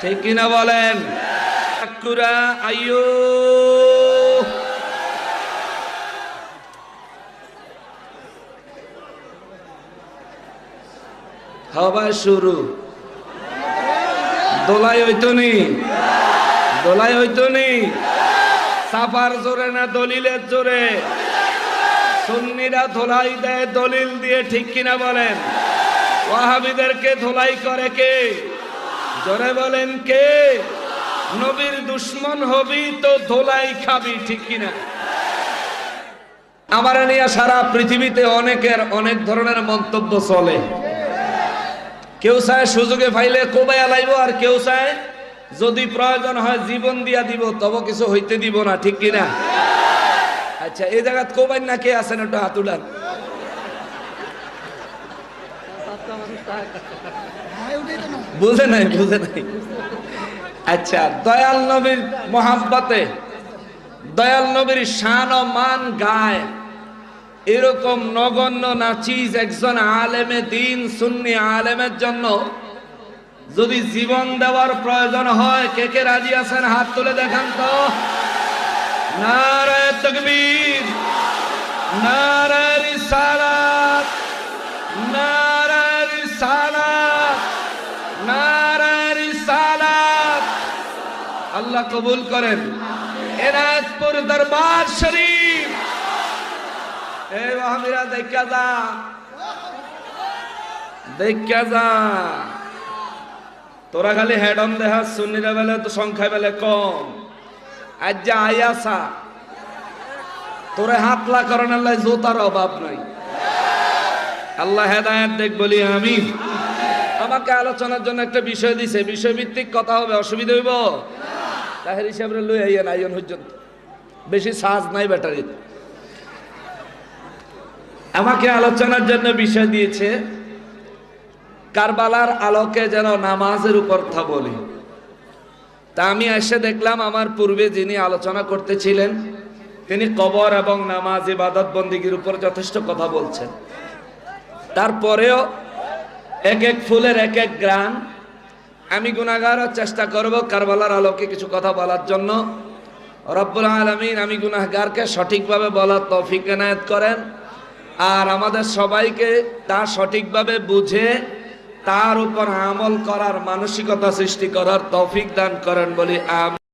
ঠিক কিনা বলেন? আকুরা আইয়ো হওয়া শুরু। দোলাই হইতো নি, দোলাই হইতো নি। সাফার জোরে না দলিলের জোরে? সুন্নিরা ধোলাই দেয় দলিল দিয়ে, ঠিক কিনা বলেন? ওয়াহাবিদেরকে ধোলাই করে কে? জোরে বলেন কে? নবীর দুশ্মন হবি তো ধোলাই খাবি, ঠিক কিনা? আমার নিয়ে সারা পৃথিবীতে অনেকের অনেক ধরনের মন্তব্য চলে। কেউ চায় সুযোগে পাইলে কোবাইয়া লাইব, আর কেউ চায় যদি প্রয়োজন হয় জীবন দিয়া দিব, তবে কিছু হইতে দিব না, ঠিক কিনা? আচ্ছা, এই জায়গাত কোবাই না কে আছেন একটু হাত উঠান। বুঝে নাই, বুঝে নাই। আচ্ছা, দয়াল নবীর মোহাব্বতে, দয়াল নবীর শান ও মান গায় এরকম নগণ্য নাচিজ একজন আলেমে দিন, সুন্নি আলেমের জন্য যদি জীবন দেওয়ার প্রয়োজন হয়, কে কে রাজি আছেন হাত তুলে দেখান তো। নারায়ে তাকবীর, নারায়ে রিসালাত, নারায়ে রিসালাত, নারায়ে রিসালাত। আল্লাহ কবুল করেন। এনায়েতপুর দরবার শরীফ, এই ওয়াহাবিরা দেখা যা, দেখা যা। তোরা খালি হেড অন দেহা, সুন্নিরা বেলে তো সংখ্যা বেলে কম। আজ যা আয়াসা তোরে হাতলা করেন, আল্লাহ জোতার অভাব নাই। আল্লাহ হেদায়েত দেখ বলি আমি। আমাকে আলোচনার জন্য একটা বিষয় দিছে, বিষয়ভিত্তিক কথা হবে, অসুবিধা হইব? তাহের হিসাবে লই আইয়েন, আইন পর্যন্ত বেশি চার্জ নাই ব্যাটারি। আমাকে আলোচনার জন্য বিষয় দিয়েছে কারবালার আলোকে যেন নামাজের উপর কথা বলি। তা আমি এসে দেখলাম আমার পূর্বে যিনি আলোচনা করতেছিলেন তিনি কবর এবং নামাজ, ইবাদত বন্দেগীর উপর যথেষ্ট কথা বলছেন। তারপরেও এক এক ফুলের এক এক গ্রাম। আমি গুনাহগার, চেষ্টা করব কারবালার আলোকে কিছু কথা বলার জন্য। রব্বুল আলামিন আমি গুনাহগারকে সঠিকভাবে বলার তৌফিক এনায়েত করেন, আর আমাদের সবাইকে তা সঠিকভাবে বুঝে তার উপর আমল করার মানসিকতা সৃষ্টি করার তৌফিক দান করেন বলি আমিন।